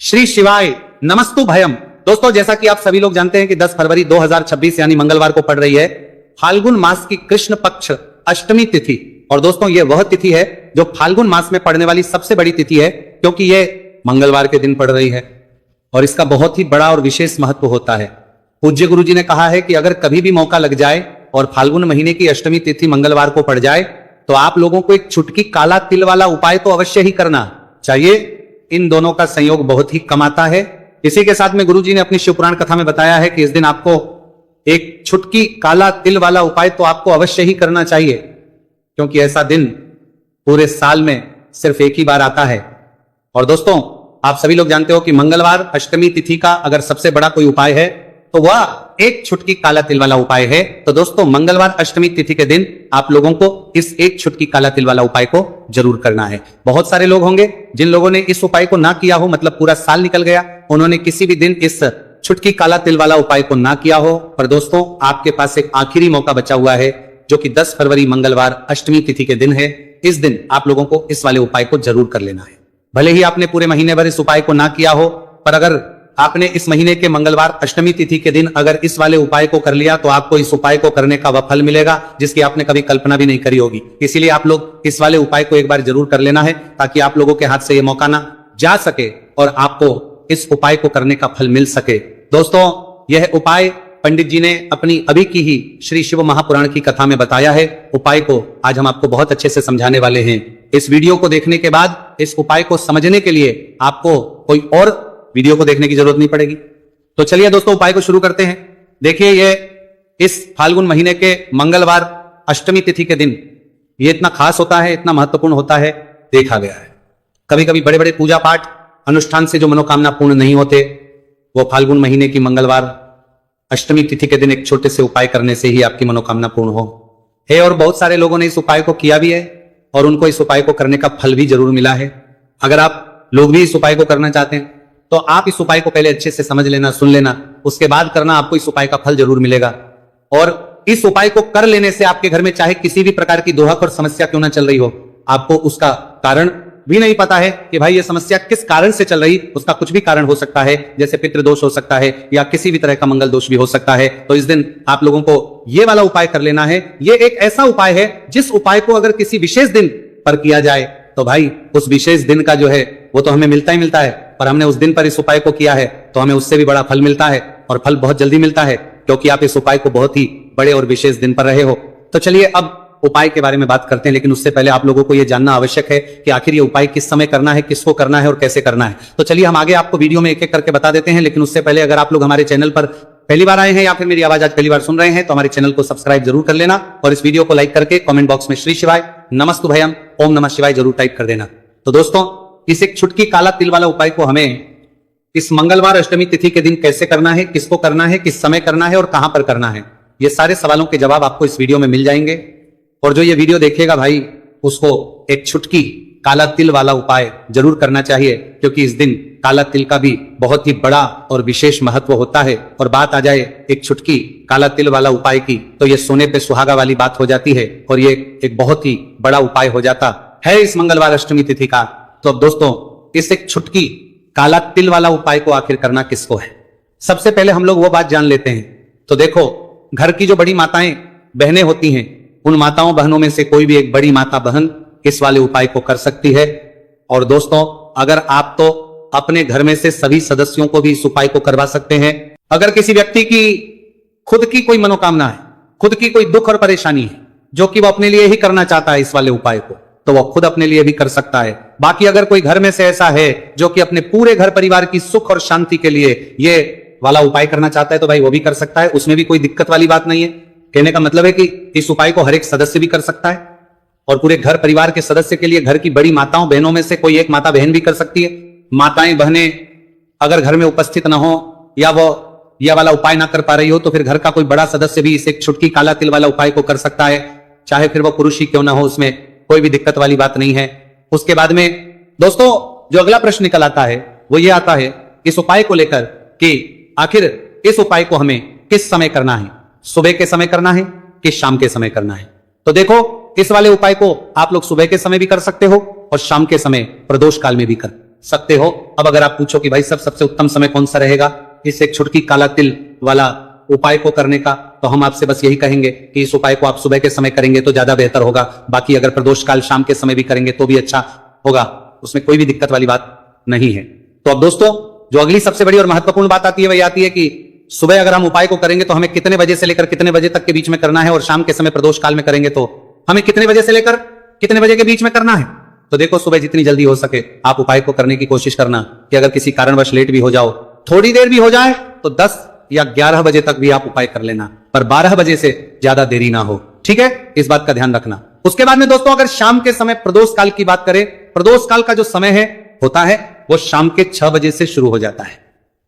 श्री शिवाय नमस्तु भयम। दोस्तों, जैसा कि आप सभी लोग जानते हैं कि 10 फरवरी 2026 यानी मंगलवार को पड़ रही है फाल्गुन मास की कृष्ण पक्ष अष्टमी तिथि। और दोस्तों, यह वह तिथि है जो फाल्गुन मास में पड़ने वाली सबसे बड़ी तिथि है, क्योंकि यह मंगलवार के दिन पड़ रही है और इसका बहुत ही बड़ा और विशेष महत्व होता है। पूज्य गुरु जी ने कहा है कि अगर कभी भी मौका लग जाए और फाल्गुन महीने की अष्टमी तिथि मंगलवार को पड़ जाए तो आप लोगों को एक चुटकी काला तिल वाला उपाय तो अवश्य ही करना चाहिए। इन दोनों का संयोग बहुत ही कम आता है। इसी के साथ में गुरु जी ने अपनी शिवपुराण कथा में बताया है कि इस दिन आपको एक चुटकी काला तिल वाला उपाय तो आपको अवश्य ही करना चाहिए, क्योंकि ऐसा दिन पूरे साल में सिर्फ एक ही बार आता है। और दोस्तों, आप सभी लोग जानते हो कि मंगलवार अष्टमी तिथि का अगर सबसे बड़ा कोई उपाय है तो वह एक चुटकी काला तिल वाला उपाय है। तो दोस्तों, मंगलवार अष्टमी तिथि के दिन आप लोगों को इस एक चुटकी काला तिल वाला उपाय को जरूर करना है। बहुत सारे लोग होंगे जिन लोगों ने इस उपाय को ना किया हो, मतलब पूरा साल निकल गया, उन्होंने किसी भी दिन इस चुटकी काला तिल वाला उपाय को ना किया हो। पर दोस्तों, आपके पास एक आखिरी मौका बचा हुआ है, जो कि 10 फरवरी मंगलवार अष्टमी तिथि के दिन है। इस दिन आप लोगों को इस वाले उपाय को जरूर कर लेना है। भले ही आपने पूरे महीने भर इस उपाय को ना किया हो, पर अगर आपने इस महीने के मंगलवार अष्टमी तिथि के दिन अगर इस वाले उपाय को कर लिया तो आपको इस उपाय को करने का वह फल मिलेगा जिसकी आपने कभी कल्पना भी नहीं करी होगी। इसीलिए आप लोग इस वाले उपाय को एक बार जरूर कर लेना है, ताकि आप लोगों के हाथ से यह मौका ना जा सके और आपको इस उपाय को करने का फल मिल सके। दोस्तों, यह उपाय पंडित जी ने अपनी अभी की ही श्री शिव महापुराण की कथा में बताया है। उपाय को आज हम आपको बहुत अच्छे से समझाने वाले हैं। इस वीडियो को देखने के बाद इस उपाय को समझने के लिए आपको कोई और वीडियो को देखने की जरूरत नहीं पड़ेगी। तो चलिए दोस्तों, उपाय को शुरू करते हैं। देखिए, ये इस फाल्गुन महीने के मंगलवार अष्टमी तिथि के दिन ये इतना खास होता है, इतना महत्वपूर्ण होता है, देखा गया है। कभी कभी बड़े बड़े पूजा पाठ अनुष्ठान से जो मनोकामना पूर्ण नहीं होते, वो फाल्गुन महीने की मंगलवार अष्टमी तिथि के दिन एक छोटे से उपाय करने से ही आपकी मनोकामना पूर्ण हो है। और बहुत सारे लोगों ने इस उपाय को किया भी है और उनको इस उपाय को करने का फल भी जरूर मिला है। अगर आप लोग भी इस उपाय को करना चाहते हैं तो आप इस उपाय को पहले अच्छे से समझ लेना, सुन लेना, उसके बाद करना, आपको इस उपाय का फल जरूर मिलेगा। और इस उपाय को कर लेने से आपके घर में चाहे किसी भी प्रकार की दोहक और समस्या क्यों ना चल रही हो, आपको उसका कारण भी नहीं पता है कि भाई ये समस्या किस कारण से चल रही, उसका कुछ भी कारण हो सकता है, जैसे पितृदोष हो सकता है या किसी भी तरह का मंगल दोष भी हो सकता है। तो इस दिन आप लोगों को ये वाला उपाय कर लेना है। ये एक ऐसा उपाय है जिस उपाय को अगर किसी विशेष दिन पर किया जाए तो भाई उस विशेष दिन का जो है वो तो हमें मिलता ही मिलता है, पर हमने उस दिन पर इस उपाय को किया है तो हमें उससे भी बड़ा फल मिलता है, और फल बहुत जल्दी मिलता है, क्योंकि आप इस उपाय को बहुत ही बड़े और विशेष दिन पर रहे हो। तो चलिए अब उपाय के बारे में बात करते हैं, लेकिन उससे पहले आप लोगों को यह जानना आवश्यक है कि आखिर ये उपाय किस समय करना है, किसको करना है और कैसे करना है। तो चलिए हम आगे आपको वीडियो में एक एक करके बता देते हैं, लेकिन उससे पहले अगर आप लोग हमारे चैनल पर पहली बार आए हैं या फिर मेरी आवाज आज पहली बार सुन रहे हैं तो हमारे चैनल को सब्सक्राइब जरूर कर लेना और इस वीडियो को लाइक करके कमेंट बॉक्स में श्री शिवाय नमस्तु भयम ओम नमः शिवाय जरूर टाइप कर देना। तो दोस्तों, इस एक चुटकी काला तिल वाला उपाय को हमें इस मंगलवार अष्टमी तिथि के दिन कैसे करना है, किसको करना है, किस समय करना है और कहां पर करना है, ये सारे सवालों के जवाब आपको इस वीडियो में मिल जाएंगे। और जो ये वीडियो देखेगा भाई, उसको एक चुटकी काला तिल वाला उपाय जरूर करना चाहिए, क्योंकि इस दिन काला तिल का भी बहुत ही बड़ा और विशेष महत्व होता है। और बात आ जाए एक चुटकी काला तिल वाला उपाय की, तो ये सोने पे सुहागा वाली बात हो जाती है और ये एक बहुत ही बड़ा उपाय हो जाता है इस मंगलवार अष्टमी तिथि का। तो अब दोस्तों, इस एक चुटकी काला तिल वाला उपाय को आखिर करना किसको है, सबसे पहले हम लोग वो बात जान लेते हैं। तो देखो, घर की जो बड़ी माताएं बहनें होती हैं, उन माताओं बहनों में से कोई भी एक बड़ी माता बहन इस वाले उपाय को कर सकती है। और दोस्तों, अगर आप तो अपने घर में से सभी सदस्यों को भी इस उपाय को करवा सकते हैं। अगर किसी व्यक्ति की खुद की कोई मनोकामना है, खुद की कोई दुख और परेशानी है जो कि वो अपने लिए ही करना चाहता है इस वाले उपाय को, तो वो खुद अपने लिए भी कर सकता है। बाकी अगर कोई घर में से ऐसा है जो कि अपने पूरे घर परिवार की सुख और शांति के लिए ये वाला उपाय करना चाहता है, तो भाई वो भी कर सकता है, उसमें भी कोई दिक्कत वाली बात नहीं है। कहने का मतलब है कि इस उपाय को हर एक सदस्य भी कर सकता है और पूरे घर परिवार के सदस्य के लिए घर की बड़ी माताओं बहनों में से कोई एक माता बहन भी कर सकती है। माताएं बहनें अगर घर में उपस्थित न हो या वो यह वाला उपाय ना कर पा रही हो, तो फिर घर का कोई बड़ा सदस्य भी इस एक चुटकी काला तिल वाला उपाय को कर सकता है, चाहे फिर वो पुरुष ही क्यों ना हो, उसमें कोई भी दिक्कत वाली बात नहीं है। उसके बाद में दोस्तों, जो अगला प्रश्न निकल आता है वो ये आता है इस उपाय को लेकर कि आखिर इस उपाय को हमें किस समय करना है, सुबह के समय करना है कि शाम के समय करना है। तो देखो, इस वाले उपाय को आप लोग सुबह के समय भी कर सकते हो और शाम के समय प्रदोष काल में भी कर सकते हो। अब अगर आप पूछो कि भाई सबसे उत्तम समय कौन सा रहेगा इस एक छुटकी काला तिल वाला उपाय को करने का, तो हम आपसे बस यही कहेंगे कि इस उपाय को आप सुबह के समय करेंगे तो ज्यादा बेहतर होगा। बाकी अगर प्रदोष काल शाम के समय भी करेंगे तो भी अच्छा होगा, उसमें कोई भी दिक्कत वाली बात नहीं है। तो अब दोस्तों जो अगली सबसे बड़ी और महत्वपूर्ण बात आती है वही आती है कि सुबह अगर हम उपाय को करेंगे तो हमें कितने बजे से लेकर कितने बजे तक के बीच में करना है, और शाम के समय प्रदोष काल में करेंगे तो हमें कितने बजे से लेकर कितने बजे के बीच में करना है। तो देखो सुबह जितनी जल्दी हो सके आप उपाय को करने की कोशिश करना, कि अगर किसी कारणवश लेट भी हो जाओ, थोड़ी देर भी हो जाए तो 10 या 11 बजे तक भी आप उपाय कर लेना, पर 12 बजे से ज्यादा देरी ना हो, ठीक है, इस बात का ध्यान रखना। उसके बाद में दोस्तों अगर शाम के समय प्रदोष काल की बात करें, प्रदोष काल का जो समय है होता है वो शाम के 6 बजे से शुरू हो जाता है।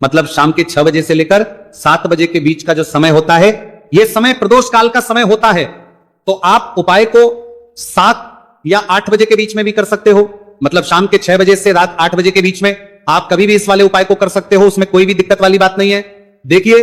मतलब शाम के 6 बजे से लेकर 7 बजे के बीच का जो समय होता है यह समय प्रदोष काल का समय होता है। तो आप उपाय को 7 या 8 बजे के बीच में भी कर सकते हो, मतलब शाम के 6 बजे से रात 8 बजे के बीच में आप कभी भी इस वाले उपाय को कर सकते हो, उसमें कोई भी दिक्कत वाली बात नहीं है। देखिए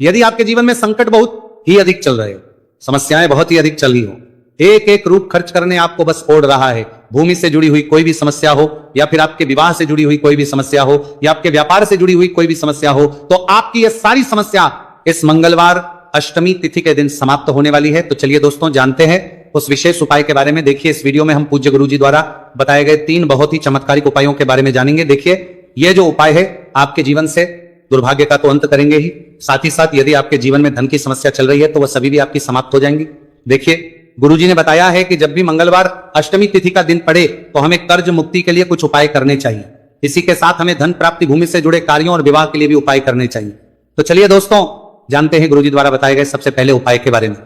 यदि आपके जीवन में संकट बहुत ही अधिक चल रहे हो, समस्याएं बहुत ही अधिक चल रही हो, एक एक रूप खर्च करने आपको बस ओढ़ रहा है, भूमि से जुड़ी हुई कोई भी समस्या हो, या फिर आपके विवाह से जुड़ी हुई कोई भी समस्या हो, या आपके व्यापार से जुड़ी हुई कोई भी समस्या हो, तो आपकी यह सारी समस्या इस मंगलवार अष्टमी तिथि के दिन समाप्त होने वाली है। तो चलिए दोस्तों जानते हैं उस विशेष उपाय के बारे में। देखिए इस वीडियो में हम पूज्य गुरु जी द्वारा बताए गए 3 बहुत ही चमत्कारिक उपायों के बारे में जानेंगे। देखिए यह जो उपाय है आपके जीवन से दुर्भाग्य का तो अंत करेंगे ही, साथ ही साथ यदि आपके जीवन में धन की समस्या चल रही है तो वह सभी भी आपकी समाप्त हो जाएंगी। देखिए गुरुजी ने बताया है कि जब भी मंगलवार अष्टमी तिथि का दिन पड़े तो हमें कर्ज मुक्ति के लिए कुछ उपाय करने चाहिए, इसी के साथ हमें धन प्राप्ति, भूमि से जुड़े कार्यों और विवाह के लिए भी उपाय करने चाहिए। तो चलिए दोस्तों जानते हैं गुरुजी द्वारा बताए गए सबसे पहले उपाय के बारे में।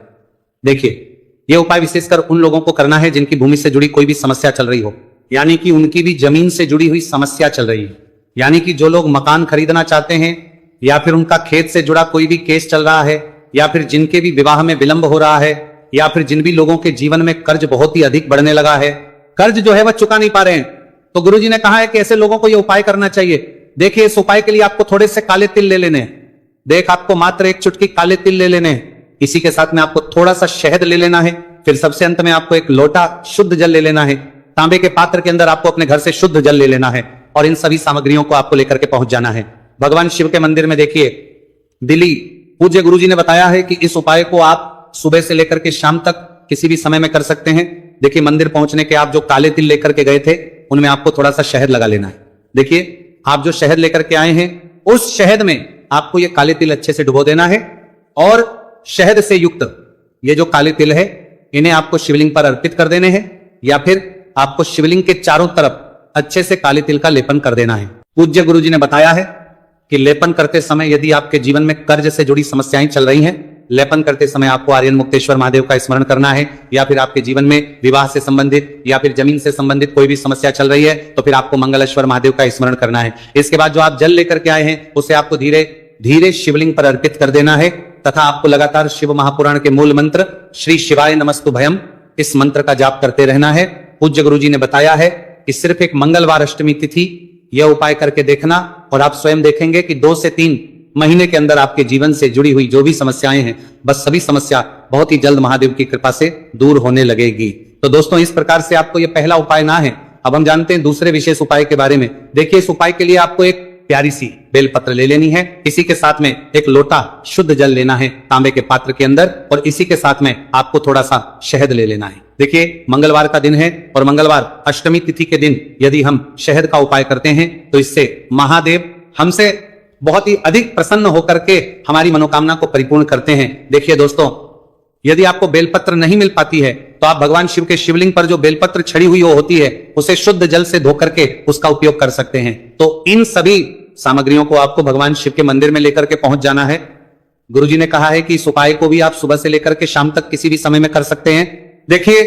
देखिए यह उपाय विशेषकर उन लोगों को करना है जिनकी भूमि से जुड़ी कोई भी समस्या चल रही हो, यानी कि उनकी भी जमीन से जुड़ी हुई समस्या चल रही है, यानी कि जो लोग मकान खरीदना चाहते हैं, या फिर उनका खेत से जुड़ा कोई भी केस चल रहा है, या फिर जिनके भी विवाह में विलंब हो रहा है, या फिर जिन भी लोगों के जीवन में कर्ज बहुत ही अधिक बढ़ने लगा है, कर्ज जो है वह चुका नहीं पा रहे हैं, तो गुरुजी ने कहा है कि ऐसे लोगों को यह उपाय करना चाहिए। देखिए इस उपाय के लिए आपको थोड़े से काले तिल ले लेने हैं। देख आपको मात्र 1 चुटकी काले तिल ले लेने हैं, इसी के साथ में आपको थोड़ा सा शहद ले लेना है, फिर सबसे अंत में आपको 1 लोटा शुद्ध जल ले लेना है। तांबे के पात्र के अंदर आपको अपने घर से शुद्ध जल ले लेना है, और इन सभी सामग्रियों को आपको लेकर के पहुंच जाना है भगवान शिव के मंदिर में। देखिए दिल्ली पूज्य गुरुजी ने बताया है कि इस उपाय को आप सुबह से लेकर के शाम तक किसी भी समय में कर सकते हैं। देखिए मंदिर पहुंचने के आप जो काले तिल लेकर के गए थे उनमें आपको थोड़ा सा शहद लगा लेना है। देखिए आप जो शहद लेकर के आए हैं उस शहद में आपको ये काले तिल अच्छे से डुबो देना है, और शहद से युक्त ये जो काले तिल है इन्हें आपको शिवलिंग पर अर्पित कर देने हैं, या फिर आपको शिवलिंग के चारों तरफ अच्छे से काले तिल का लेपन कर देना है। पूज्य गुरुजी ने बताया है कि लेपन करते समय यदि आपके जीवन में कर्ज से जुड़ी समस्याएं चल रही हैं, लेपन करते समय आपको आर्यन मुक्तेश्वर महादेव का स्मरण करना है, या फिर आपके जीवन में विवाह से संबंधित या फिर जमीन से संबंधित कोई भी समस्या चल रही है तो फिर आपको मंगलेश्वर महादेव का स्मरण करना है। इसके बाद जो आप जल लेकर के आए हैं उसे आपको धीरे धीरे शिवलिंग पर अर्पित कर देना है, तथा आपको लगातार शिव महापुराण के मूल मंत्र श्री शिवाय नमस्तु भयम इस मंत्र का जाप करते रहना है। पूज्य गुरुजी ने बताया है कि सिर्फ एक मंगलवार अष्टमी तिथि यह उपाय करके देखना, और आप स्वयं देखेंगे कि 2 से 3 महीने के अंदर आपके जीवन से जुड़ी हुई जो भी समस्याएं हैं बस सभी समस्या बहुत ही जल्द महादेव की कृपा से दूर होने लगेगी। तो दोस्तों इस प्रकार से आपको यह पहला उपाय ना है। अब हम जानते हैं दूसरे विशेष उपाय के बारे में। देखिए इस उपाय के लिए आपको एक प्यारी सी बेलपत्र ले लेनी है, इसी के साथ में 1 लोटा शुद्ध जल लेना है तांबे के पात्र के अंदर, और इसी के साथ में आपको थोड़ा सा शहद ले लेना है। देखिए मंगलवार का दिन है, और मंगलवार अष्टमी तिथि के दिन यदि हम शहद का उपाय करते हैं तो इससे महादेव हमसे बहुत ही अधिक प्रसन्न होकर के हमारी मनोकामना को परिपूर्ण करते हैं। देखिए दोस्तों यदि आपको बेलपत्र नहीं मिल पाती है तो आप भगवान शिव के शिवलिंग पर जो बेलपत्र छड़ी हुई होती है उसे शुद्ध जल से धोकर के उसका उपयोग कर सकते हैं। तो इन सभी सामग्रियों को आपको भगवान शिव के मंदिर में लेकर के पहुंच जाना है। गुरुजी ने कहा है कि इस उपाय को भी आप सुबह से लेकर के शाम तक किसी भी समय में कर सकते हैं। देखिए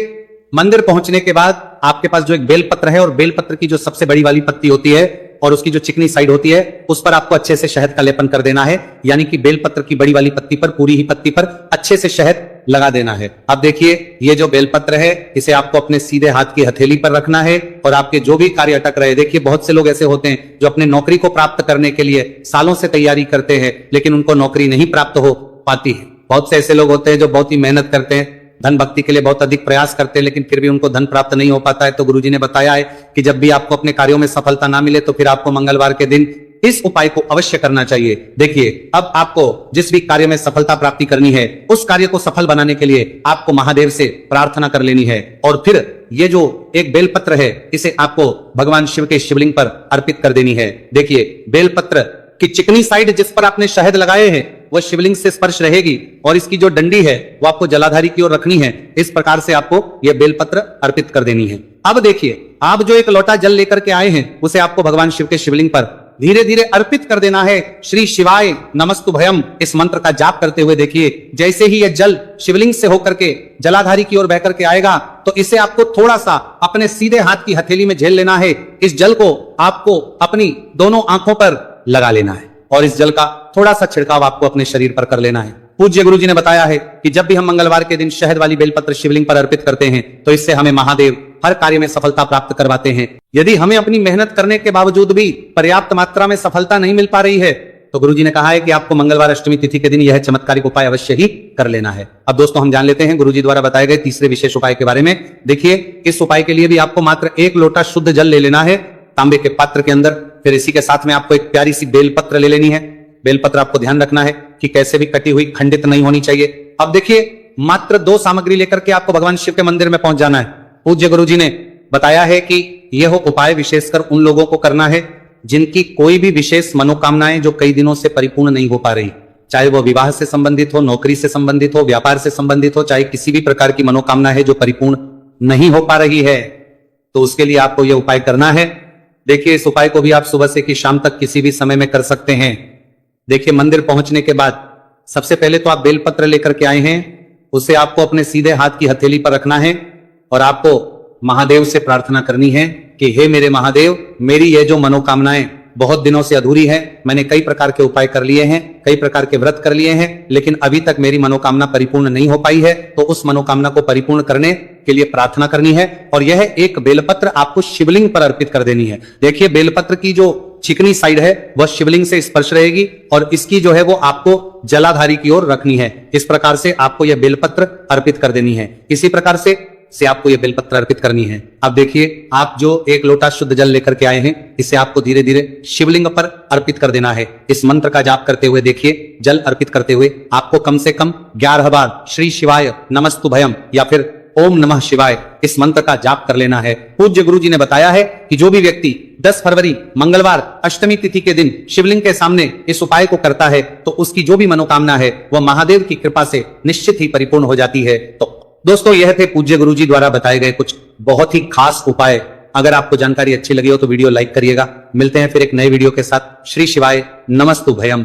मंदिर पहुंचने के बाद आपके पास जो एक बेलपत्र है, और बेलपत्र की जो सबसे बड़ी वाली पत्ती होती है और उसकी जो चिकनी साइड होती है उस पर आपको अच्छे से शहद का लेपन कर देना है, यानी कि बेलपत्र की बड़ी वाली पत्ती पर, पूरी ही पत्ती पर अच्छे से शहद लगा देना है। अब देखिए ये जो बेलपत्र है इसे आपको अपने सीधे हाथ की हथेली पर रखना है, और आपके जो भी कार्य अटक रहे, देखिए बहुत से लोग ऐसे होते हैं जो अपने नौकरी को प्राप्त करने के लिए सालों से तैयारी करते हैं लेकिन उनको नौकरी नहीं प्राप्त हो पाती है। बहुत से ऐसे लोग होते हैं जो बहुत ही मेहनत करते हैं, धन भक्ति के लिए बहुत अधिक प्रयास करते हैं लेकिन फिर भी उनको धन प्राप्त नहीं हो पाता है, तो गुरुजी ने बताया है कि जब भी आपको अपने कार्यों में सफलता ना मिले तो फिर आपको मंगलवार के दिन इस उपाय को अवश्य करना चाहिए। देखिए, अब आपको जिस भी कार्य में सफलता प्राप्ति करनी है उस कार्य को सफल बनाने के लिए आपको महादेव से प्रार्थना कर लेनी है और फिर ये जो एक बेलपत्र है इसे आपको भगवान शिव के शिवलिंग पर अर्पित कर देनी है। देखिए, बेलपत्र की चिकनी साइड जिस पर आपने शहद लगाए हैं वह शिवलिंग से स्पर्श रहेगी और इसकी जो डंडी है वो आपको जलाधारी की ओर रखनी है। इस प्रकार से आपको यह बेलपत्र अर्पित कर देनी है। अब देखिए, आप जो एक लोटा जल लेकर के आए हैं उसे आपको भगवान शिव के शिवलिंग पर धीरे धीरे अर्पित कर देना है। श्री शिवाय नमस्तुभयम इस मंत्र का जाप करते हुए देखिए, जैसे ही यह जल शिवलिंग से होकर के जलाधारी की ओर बह करके आएगा तो इसे आपको थोड़ा सा अपने सीधे हाथ की हथेली में झेल लेना है। इस जल को आपको अपनी दोनों आंखों पर लगा लेना है और इस जल का थोड़ा सा छिड़काव आपको अपने शरीर पर कर लेना है। पूज्य गुरुजी ने बताया है कि जब भी हम मंगलवार के दिन शहद वाली बेलपत्र शिवलिंग पर अर्पित करते हैं तो इससे हमें महादेव हर कार्य में सफलता प्राप्त करवाते हैं। यदि हमें अपनी मेहनत करने के बावजूद भी पर्याप्त मात्रा में सफलता नहीं मिल पा रही है तो गुरुजी ने कहा है कि आपको मंगलवार अष्टमी तिथि के दिन यह चमत्कारिक उपाय अवश्य ही कर लेना है। अब दोस्तों, हम जान लेते हैं गुरुजी द्वारा बताए गए तीसरे विशेष उपाय के बारे में। देखिए, इस उपाय के लिए भी आपको मात्र 1 लोटा शुद्ध जल ले लेना है तांबे के पात्र के अंदर। फिर इसी के साथ में आपको एक प्यारी सी बेलपत्र ले लेनी है। बेलपत्र आपको ध्यान रखना है कि कैसे भी कटी हुई खंडित नहीं होनी चाहिए। अब देखिए, मात्र 2 सामग्री लेकर के आपको भगवान शिव के मंदिर में पहुंच जाना है। पूज्य गुरुजी ने बताया है कि यह उपाय विशेषकर उन लोगों को करना है जिनकी कोई भी विशेष मनोकामनाएं जो कई दिनों से परिपूर्ण नहीं हो पा रही, चाहे वो विवाह से संबंधित हो, नौकरी से संबंधित हो, व्यापार से संबंधित हो, चाहे किसी भी प्रकार की मनोकामना है जो परिपूर्ण नहीं हो पा रही है, तो उसके लिए आपको यह उपाय करना है। देखिए, इस उपाय को भी आप सुबह से कि शाम तक किसी भी समय में कर सकते हैं। देखिए, मंदिर पहुंचने के बाद सबसे पहले तो आप बेलपत्र लेकर के आए हैं, उसे आपको अपने सीधे हाथ की हथेली पर रखना है और आपको महादेव से प्रार्थना करनी है कि हे मेरे महादेव, मेरी ये जो मनोकामनाएं बहुत दिनों से अधूरी है, मैंने कई प्रकार के उपाय कर लिए हैं, कई प्रकार के व्रत कर लिए हैं, लेकिन अभी तक मेरी मनोकामना परिपूर्ण नहीं हो पाई है, तो उस मनोकामना को परिपूर्ण करने के लिए प्रार्थना करनी है और यह एक बेलपत्र आपको शिवलिंग पर अर्पित कर देनी है। देखिए, बेलपत्र की जो चिकनी साइड है वह शिवलिंग से स्पर्श रहेगी और इसकी जो है वो आपको जलाधारी की ओर रखनी है। इस प्रकार से आपको यह बेलपत्र अर्पित कर देनी है। इसी प्रकार से आपको यह बेलपत्र अर्पित करनी है। अब देखिए, आप जो 1 लोटा शुद्ध जल लेकर के आए हैं इसे आपको धीरे धीरे शिवलिंग पर अर्पित कर देना है। इस मंत्र का जाप करते हुए देखिए, जल अर्पित करते हुए आपको कम से कम 11 बार श्री शिवाय नमस्तुभयम या फिर ओम नमः शिवाय इस मंत्र का जाप कर लेना है। पूज्य गुरुजी ने बताया है कि जो भी व्यक्ति 10 फरवरी मंगलवार अष्टमी तिथि के दिन शिवलिंग के सामने इस उपाय को करता है तो उसकी जो भी मनोकामना है वह महादेव की कृपा से निश्चित ही परिपूर्ण हो जाती है। तो दोस्तों, यह थे पूज्य गुरुजी द्वारा बताए गए कुछ बहुत ही खास उपाय। अगर आपको जानकारी अच्छी लगी हो तो वीडियो लाइक करिएगा। मिलते हैं फिर एक नए वीडियो के साथ। श्री शिवाय नमस्तुभयम।